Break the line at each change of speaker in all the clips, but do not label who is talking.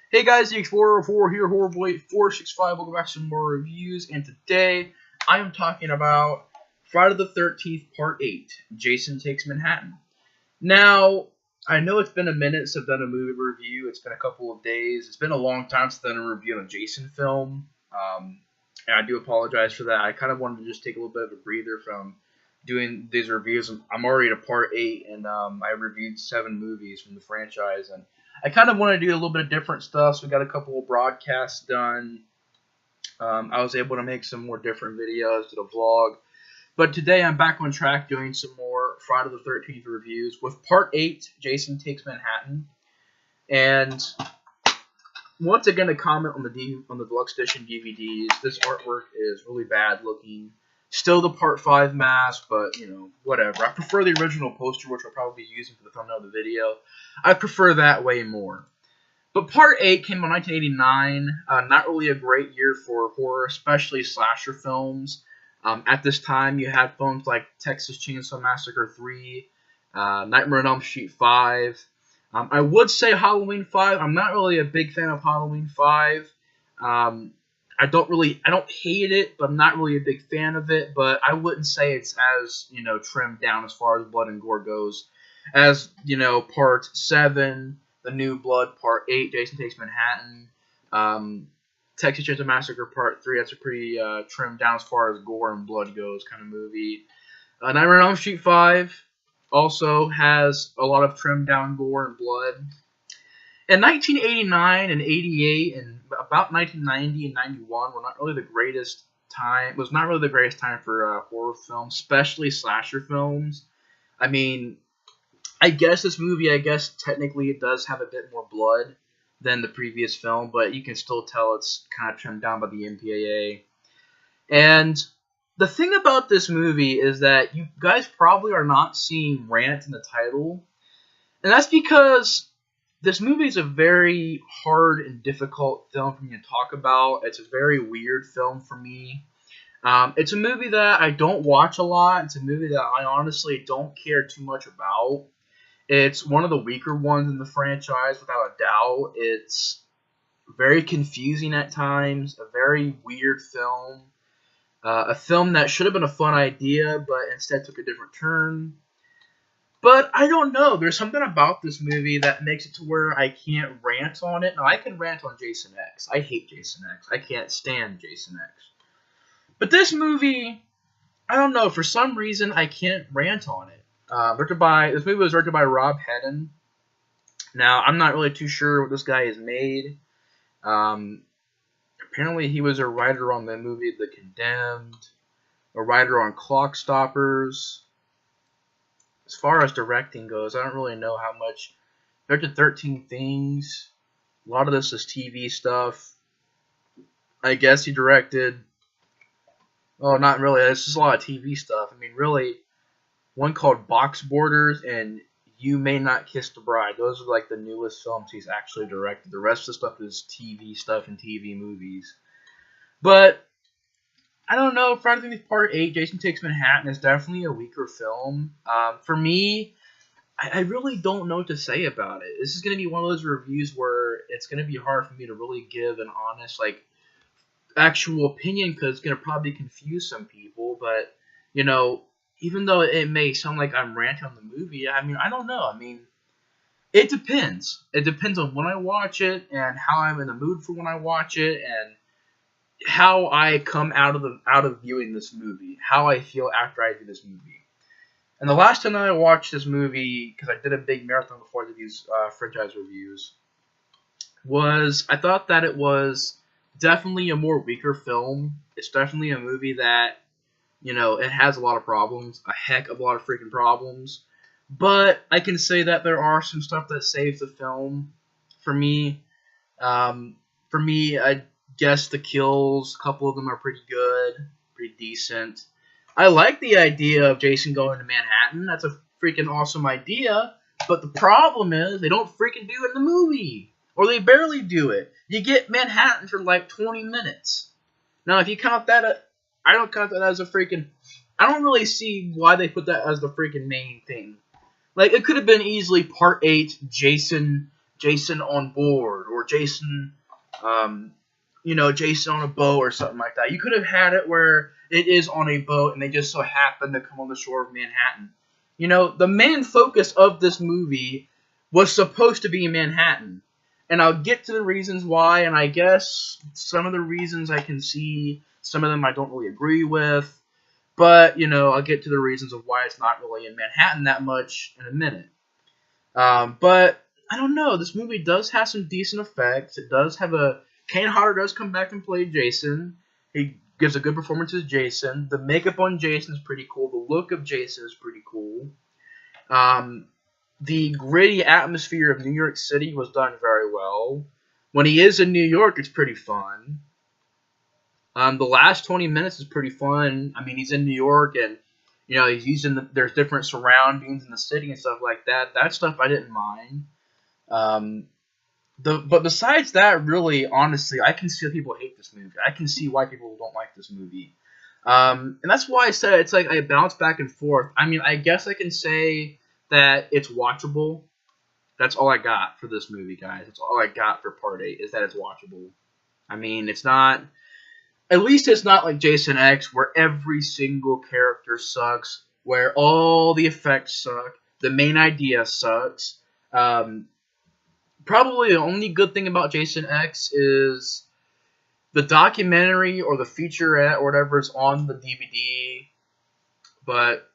Hey guys, the Explorer 4 here, Horrible 465. Welcome back to some more reviews, and today I am talking about Friday the 13th Part 8, Jason Takes Manhattan. Now, I know it's been a minute since I've done a movie review. It's been a couple of days. It's been a long time since I've done a review on a Jason film, and I do apologize for that. I kind of wanted to just take a little bit of a breather from doing these reviews. I'm already at Part 8, and I reviewed 7 movies from the franchise, and I kind of want to do a little bit of different stuff, so we got a couple of broadcasts done. I was able to make some more different videos, did a vlog. But today I'm back on track doing some more Friday the 13th reviews with Part 8, Jason Takes Manhattan. And once again, to comment on the deluxe edition DVDs, this artwork is really bad looking. Still the Part 5 mask, but, you know, whatever. I prefer the original poster, which I'll probably be using for the thumbnail of the video. I prefer that way more. But Part 8 came out in 1989. Not really a great year for horror, especially slasher films. At this time, you had films like Texas Chainsaw Massacre 3, Nightmare on Elm Street 5. I would say Halloween 5. I'm not really a big fan of Halloween 5. I don't hate it, but I'm not really a big fan of it. But I wouldn't say it's as, trimmed down as far as blood and gore goes as, Part 7, The New Blood, Part 8, Jason Takes Manhattan, Texas Chainsaw Massacre Part 3. That's a pretty trimmed down as far as gore and blood goes kind of movie. Nightmare on Elm Street 5 also has a lot of trimmed down gore and blood. In 1989 and 88 and about 1990 and 91 were not really the greatest time. Was not really the greatest time for horror films, especially slasher films. I mean, I guess this movie, technically it does have a bit more blood than the previous film, but you can still tell it's kind of trimmed down by the MPAA. And the thing about this movie is that you guys probably are not seeing rant in the title, and that's because this movie is a very hard and difficult film for me to talk about. It's a very weird film for me. It's a movie that I don't watch a lot. It's a movie that I honestly don't care too much about. It's one of the weaker ones in the franchise, without a doubt. It's very confusing at times, a very weird film. A film that should have been a fun idea, but instead took a different turn. But I don't know. There's something about this movie that makes it to where I can't rant on it. Now, I can rant on Jason X. I hate Jason X. I can't stand Jason X. But this movie, I don't know. For some reason, I can't rant on it. This movie was directed by Rob Hedden. Now, I'm not really too sure what this guy has made. Apparently, he was a writer on the movie The Condemned, a writer on Clock Stoppers. As far as directing goes, I don't really know how much. Directed 13 Things. A lot of this is TV stuff. I guess he directed... Well, not really. It's just a lot of TV stuff. I mean, really, one called Box Borders and You May Not Kiss the Bride. Those are like the newest films he's actually directed. The rest of the stuff is TV stuff and TV movies. But I don't know. Friday the 13th Part 8, Jason Takes Manhattan, is definitely a weaker film. For me, I really don't know what to say about it. This is going to be one of those reviews where it's going to be hard for me to really give an honest, actual opinion, because it's going to probably confuse some people. But, even though it may sound like I'm ranting on the movie, I mean, I don't know. I mean, it depends. It depends on when I watch it and how I'm in the mood for when I watch it and how I come out of viewing this movie, how I feel after I view this movie. And the last time I watched this movie, because I did a big marathon before I did these franchise reviews, I thought that it was definitely a more weaker film. It's definitely a movie that, it has a lot of problems, a heck of a lot of freaking problems. But I can say that there are some stuff that saves the film for me. I guess the kills, a couple of them are pretty good, pretty decent. I like the idea of Jason going to Manhattan. That's a freaking awesome idea. But the problem is they don't freaking do it in the movie. Or they barely do it. You get Manhattan for like 20 minutes. Now, if you count that, I don't count that as a freaking... I don't really see why they put that as the freaking main thing. Like, it could have been easily Part 8, Jason Jason on board, or Jason, Jason on a boat or something like that. You could have had it where it is on a boat and they just so happen to come on the shore of Manhattan. The main focus of this movie was supposed to be Manhattan. And I'll get to the reasons why, and I guess some of the reasons I can see, some of them I don't really agree with. But, I'll get to the reasons of why it's not really in Manhattan that much in a minute. But, I don't know, this movie does have some decent effects. It does have Kane Hodder does come back and play Jason. He gives a good performance as Jason. The makeup on Jason is pretty cool. The look of Jason is pretty cool. The gritty atmosphere of New York City was done very well. When he is in New York, it's pretty fun. The last 20 minutes is pretty fun. I mean, he's in New York, and he's using there's different surroundings in the city and stuff like that. That stuff I didn't mind. But besides that, really, honestly, I can see people hate this movie. I can see why people don't like this movie. And that's why I said it's like I bounce back and forth. I mean, I guess I can say that it's watchable. That's all I got for this movie, guys. That's all I got for Part 8, is that it's watchable. I mean, it's not... At least it's not like Jason X, where every single character sucks, where all the effects suck, the main idea sucks. Probably the only good thing about Jason X is the documentary or the featurette or whatever is on the DVD. But,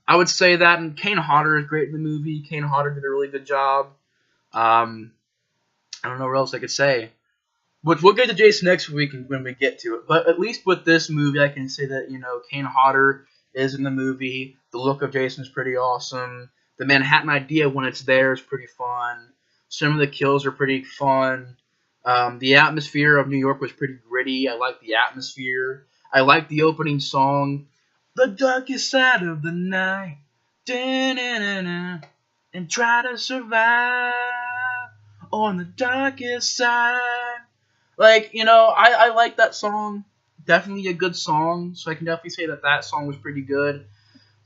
I would say that, and Kane Hodder is great in the movie. Kane Hodder did a really good job. I don't know what else I could say. But we'll get to Jason next week when we get to it. But at least with this movie, I can say that, Kane Hodder is in the movie. The look of Jason is pretty awesome. The Manhattan idea, when it's there, is pretty fun. Some of the kills are pretty fun. The atmosphere of New York was pretty gritty. I like the atmosphere. I like the opening song. The darkest side of the night. Da-na-na-na, and try to survive on the darkest side. Like, I like that song. Definitely a good song. So I can definitely say that song was pretty good.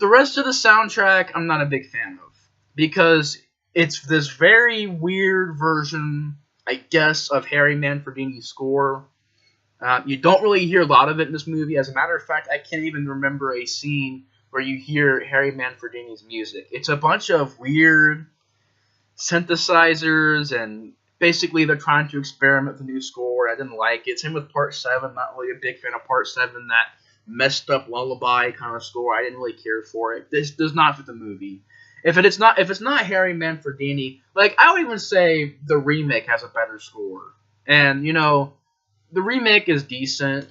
The rest of the soundtrack, I'm not a big fan of. Because it's this very weird version, I guess, of Harry Manfredini's score. You don't really hear a lot of it in this movie. As a matter of fact, I can't even remember a scene where you hear Harry Manfredini's music. It's a bunch of weird synthesizers, and basically they're trying to experiment with the new score. I didn't like it. Same with Part 7. Not really a big fan of Part 7. That messed up lullaby kind of score. I didn't really care for it. This does not fit the movie. If it's not Harry Manfredini, like, I would even say the remake has a better score. And, the remake is decent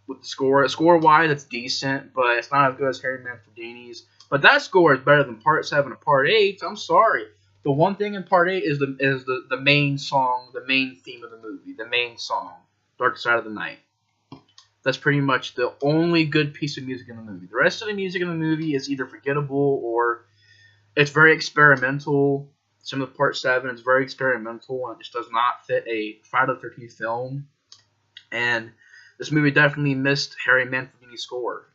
with the score. Score-wise, it's decent, but it's not as good as Harry Manfredini's. But that score is better than Part 7 and Part 8. I'm sorry. The one thing in Part 8 is the main song, the main theme of the movie, the main song, Dark Side of the Night. That's pretty much the only good piece of music in the movie. The rest of the music in the movie is either forgettable or it's very experimental. Some of Part 7 is very experimental, and it just does not fit a Friday the 13th film. And this movie definitely missed Harry Manfredini's score.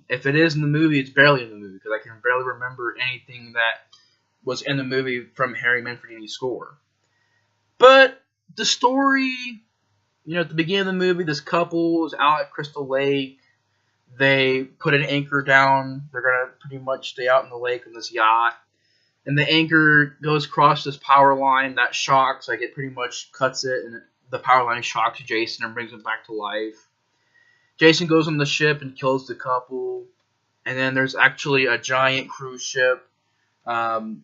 If it is in the movie, it's barely in the movie, because I can barely remember anything that was in the movie from Harry Manfredini's score. But the story, at the beginning of the movie, this couple is out at Crystal Lake. They put an anchor down. They're going to pretty much stay out in the lake on this yacht. And the anchor goes across this power line that shocks, like it pretty much cuts it, and the power line shocks Jason and brings him back to life. Jason goes on the ship and kills the couple. And then there's actually a giant cruise ship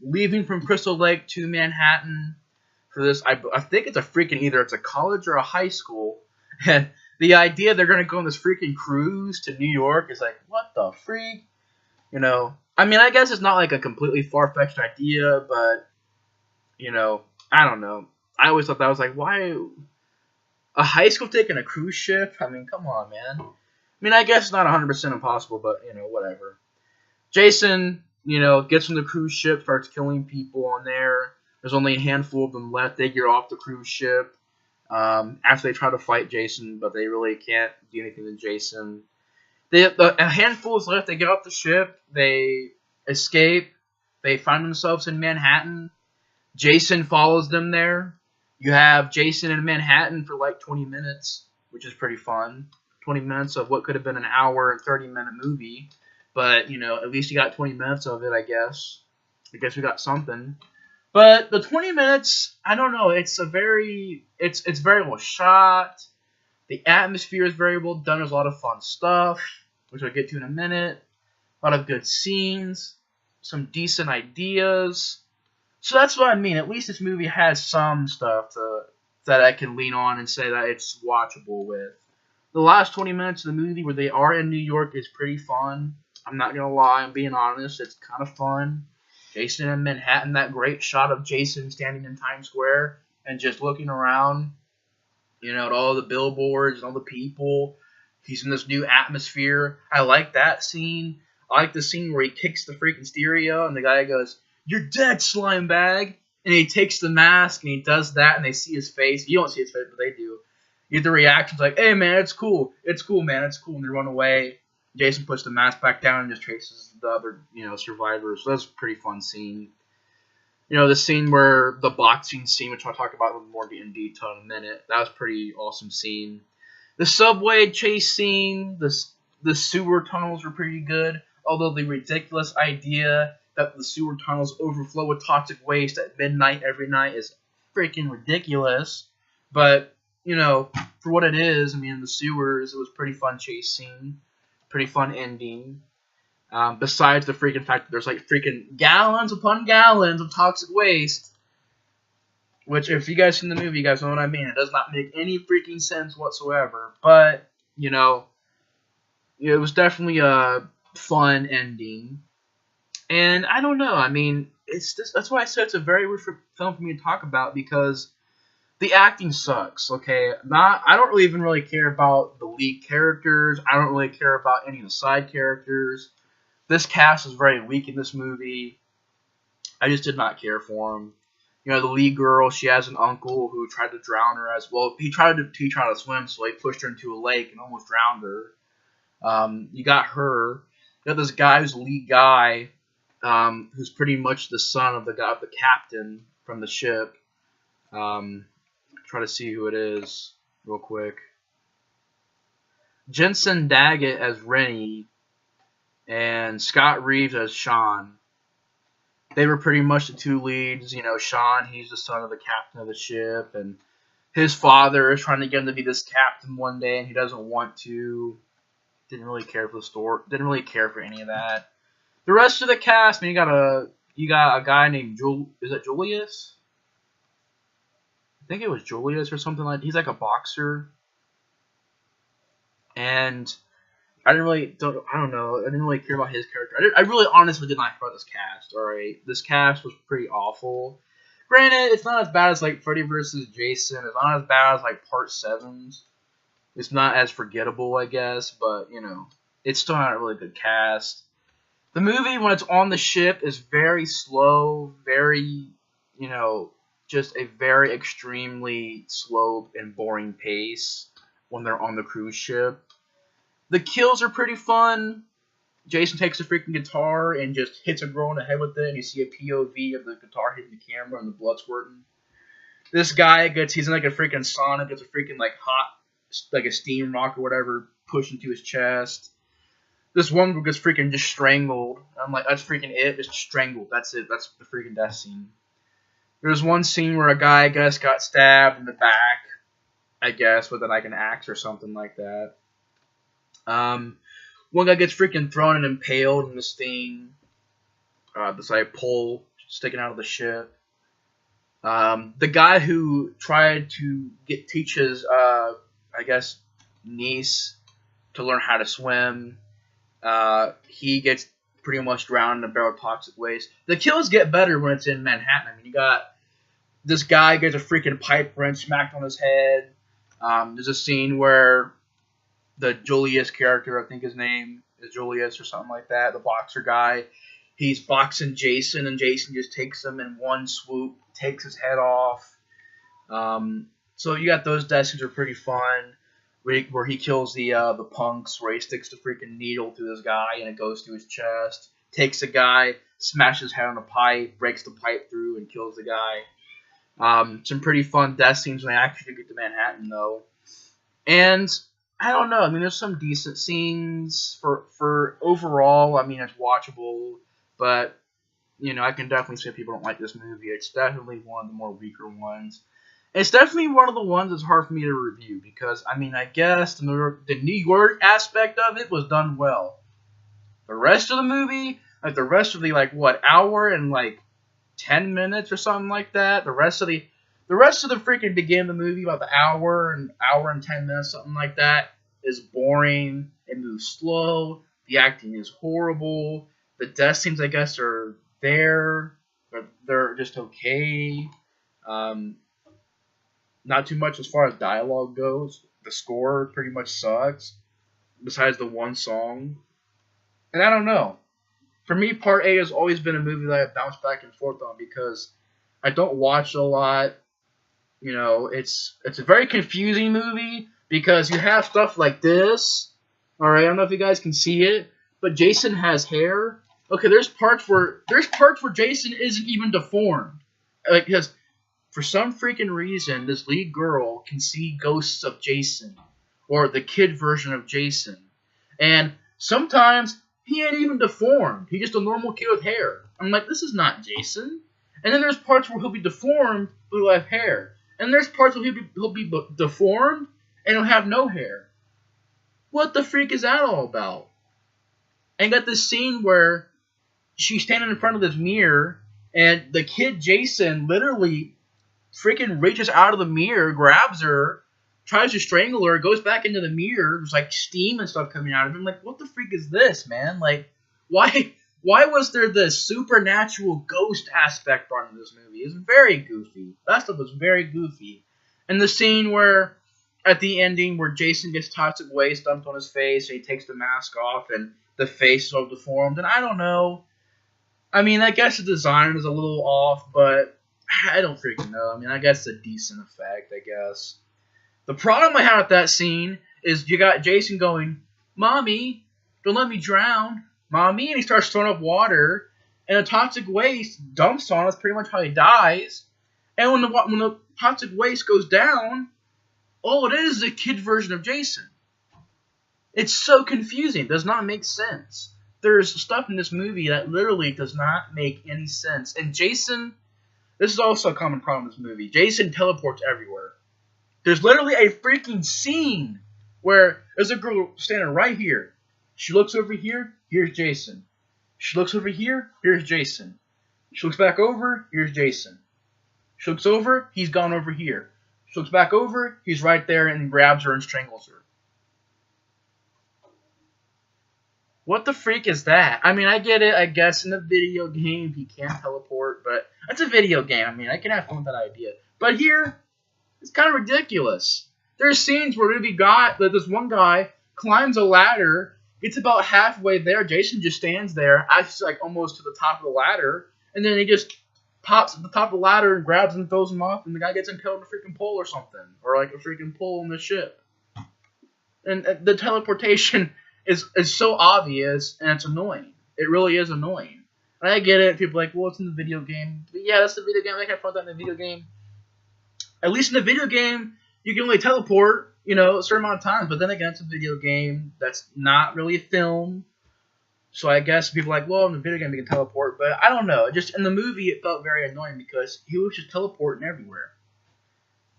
leaving from Crystal Lake to Manhattan for this. I think it's either it's a college or a high school. And the idea they're going to go on this freaking cruise to New York is like, what the freak? I mean, I guess it's not like a completely far-fetched idea, but, I don't know. I always thought that was like, why a high school taking a cruise ship? I mean, come on, man. I mean, I guess it's not 100% impossible, but, whatever. Jason, gets on the cruise ship, starts killing people on there. There's only a handful of them left. They get off the cruise ship after they try to fight Jason, but they really can't do anything to Jason. A handful is left. They get off the ship. They escape. They find themselves in Manhattan. Jason follows them there. You have Jason in Manhattan for like 20 minutes, which is pretty fun. 20 minutes of what could have been an hour and 30-minute movie. But, you know, at least you got 20 minutes of it, I guess. I guess we got something. But the 20 minutes, I don't know, it's very well shot. The atmosphere is very well done. There's a lot of fun stuff, which I'll get to in a minute. A lot of good scenes, some decent ideas. So that's what I mean. At least this movie has some stuff that I can lean on and say that it's watchable with. The last 20 minutes of the movie where they are in New York is pretty fun. I'm not going to lie. I'm being honest. It's kind of fun. Jason in Manhattan, that great shot of Jason standing in Times Square and just looking around, you know, at all the billboards and all the people. He's in this new atmosphere. I like that scene. I like the scene where he kicks the freaking stereo and the guy goes, "You're dead, slime bag." And he takes the mask and he does that and they see his face. You don't see his face, but they do. You get the reactions like, "Hey, man, it's cool. It's cool, man. It's cool." And they run away. Jason puts the mask back down and just traces the other, you know, survivors. So that's a pretty fun scene. You know, the scene where the boxing scene, which I'll talk about more in detail in a minute. That was a pretty awesome scene. The subway chase scene, the sewer tunnels were pretty good. Although the ridiculous idea that the sewer tunnels overflow with toxic waste at midnight every night is freaking ridiculous. But, you know, for what it is, I mean, the sewers, it was a pretty fun chase scene. Pretty fun ending. Besides the freaking fact that there's like freaking gallons upon gallons of toxic waste. Which, if you guys seen the movie, you guys know what I mean. It does not make any freaking sense whatsoever. But, you know, it was definitely a fun ending. And I don't know. I mean, it's just, that's why I said it's a very weird film for me to talk about, because the acting sucks, okay? I don't even really care about the lead characters. I don't really care about any of the side characters. This cast is very weak in this movie. I just did not care for them. You know, the lead girl, she has an uncle who tried to drown her as well. He tried to swim, so he pushed her into a lake and almost drowned her. You got her. You got this guy who's the lead guy, who's pretty much the son of the captain from the ship. Try to see who it is real quick. Jensen Daggett as Rennie and Scott Reeves as Sean. They were pretty much the two leads. You know, Sean, he's the son of the captain of the ship, and his father is trying to get him to be this captain one day, and he doesn't want to. Didn't really care for the story. Didn't really care for any of that. The rest of the cast, I mean, you got a guy named Is it Julius? I think it was Julius or something like that. He's like a boxer. And I don't know. I didn't really care about his character. I really honestly did not care about this cast, alright? This cast was pretty awful. Granted, it's not as bad as like Freddy vs. Jason. It's not as bad as like Part 7's. It's not as forgettable, I guess. But, you know, it's still not a really good cast. The movie, when it's on the ship, is very slow. Very, you know, just a very extremely slow and boring pace when they're on the cruise ship. The kills are pretty fun. Jason takes a freaking guitar and just hits a girl in the head with it, and you see a POV of the guitar hitting the camera and the blood squirting. This guy he's in like a freaking sauna, gets a freaking like hot, like a steam rock or whatever, pushed into his chest. This one girl gets freaking just strangled. I'm like, that's freaking it, just strangled. That's it. That's the freaking death scene. There's one scene where a guy, I guess, got stabbed in the back, I guess, with like an axe or something like that. One guy gets freaking thrown and impaled in this thing. This like pole sticking out of the ship. The guy who tried to teach his, I guess, niece to learn how to swim, he gets pretty much drowned in a barrel of toxic waste. The kills get better when it's in Manhattan. I mean, you got this guy gets a freaking pipe wrench smacked on his head. There's a scene where the Julius character, I think his name is Julius or something like that, the boxer guy, he's boxing Jason, and Jason just takes him in one swoop, takes his head off. So you got those death scenes are pretty fun, where he kills the punks, where he sticks the freaking needle through this guy and it goes through his chest. takes a guy, smashes his head on a pipe, breaks the pipe through, and kills the guy. Some pretty fun death scenes when they actually get to Manhattan, though. And I don't know. I mean, there's some decent scenes for overall. I mean, it's watchable, but you know, I can definitely say people don't like this movie. It's definitely one of the more weaker ones. It's definitely one of the ones that's hard for me to review because, I mean, I guess the New York aspect of it was done well. The rest of the movie, like the rest of the hour and 10 minutes or something like that. The rest of the freaking beginning of the movie, about the hour and 10 minutes, something like that, is boring. It moves slow. The acting is horrible. The death scenes, I guess, are there. They're just okay. Not too much as far as dialogue goes. The score pretty much sucks, besides the one song. And I don't know. For me, Part 8 has always been a movie that I bounce back and forth on because I don't watch a lot. You know, it's a very confusing movie because you have stuff like this. Alright, I don't know if you guys can see it, but Jason has hair. Okay, there's parts where Jason isn't even deformed. Because for some freaking reason, this lead girl can see ghosts of Jason, or the kid version of Jason. And sometimes he ain't even deformed. He's just a normal kid with hair. I'm like, this is not Jason. And then there's parts where he'll be deformed, but he'll have hair. And there's parts where he'll be deformed, and he'll have no hair. What the freak is that all about? And got this scene where she's standing in front of this mirror, and the kid Jason literally freaking reaches out of the mirror, grabs her, tries to strangle her, goes back into the mirror. There's steam and stuff coming out of him. What the freak is this, man? Why was there this supernatural ghost aspect part of this movie? It's very goofy. That stuff was very goofy. And the scene where, at the ending, where Jason gets toxic waste dumped on his face, and he takes the mask off, and the face is all deformed, and I don't know. I mean, I guess the design is a little off, but I don't freaking know. I mean, I guess it's a decent effect, I guess. The problem I have with that scene is you got Jason going, "Mommy, don't let me drown. Mommy," and he starts throwing up water, and the toxic waste dumps on us, pretty much how he dies. And when the toxic waste goes down, all it is a kid version of Jason. It's so confusing. It does not make sense. There's stuff in this movie that literally does not make any sense. And Jason, this is also a common problem in this movie. Jason teleports everywhere. There's literally a freaking scene where there's a girl standing right here. She looks over here, here's Jason. She looks over here, here's Jason. She looks back over, here's Jason. She looks over, he's gone over here. She looks back over, he's right there and grabs her and strangles her. What the freak is that? I mean, I get it. I guess in a video game he can't teleport, but that's a video game. I mean, I can have fun with that idea. But here, it's kind of ridiculous. There's scenes where this one guy climbs a ladder, gets about halfway there. Jason just stands there, actually almost to the top of the ladder, and then he just pops at the top of the ladder and grabs him and throws him off, and the guy gets impaled on a freaking pole or something, or a freaking pole on the ship. And the teleportation is so obvious, and it's annoying. It really is annoying. And I get it. People are like, well, it's in the video game. But yeah, that's the video game. I can find that in the video game. At least in the video game, you can only teleport, a certain amount of times. But then again, it's a video game. That's not really a film. So I guess people are like, well, in the video game, you can teleport. But I don't know. Just in the movie, it felt very annoying because he was just teleporting everywhere.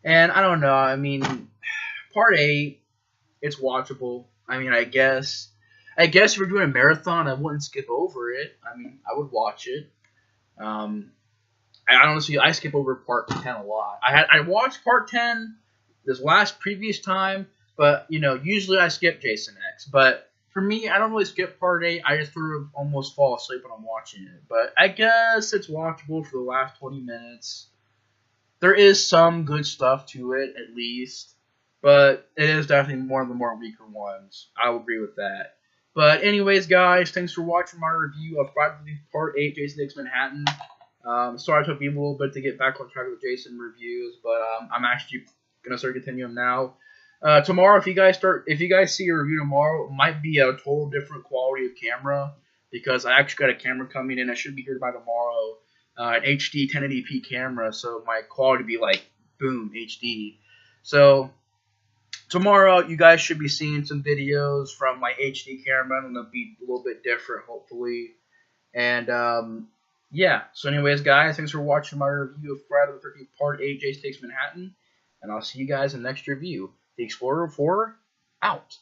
And I don't know. I mean, Part 8, it's watchable. I mean, I guess if we're doing a marathon, I wouldn't skip over it. I mean, I would watch it. I skip over Part 10 a lot. I watched Part 10 this previous time, but usually I skip Jason X. But for me, I don't really skip Part 8. I just almost fall asleep when I'm watching it. But I guess it's watchable for the last 20 minutes. There is some good stuff to it, at least. But it is definitely one of the more weaker ones. I'll agree with that. But anyways, guys, thanks for watching my review of Friday the 13th Part 8, Jason Takes Manhattan. Sorry it took me a little bit to get back on track with Jason reviews, but I'm actually going to start continuing now. Tomorrow, if you guys see a review tomorrow, it might be a total different quality of camera because I actually got a camera coming in. I should be here by tomorrow. An HD 1080p camera, so my quality be like boom HD. So tomorrow you guys should be seeing some videos from my HD camera, and they'll be a little bit different, hopefully. And yeah. So anyways, guys, thanks for watching my review of Friday the 13th Part 8, Jason Takes Manhattan, and I'll see you guys in the next review. The Explorer 4 out.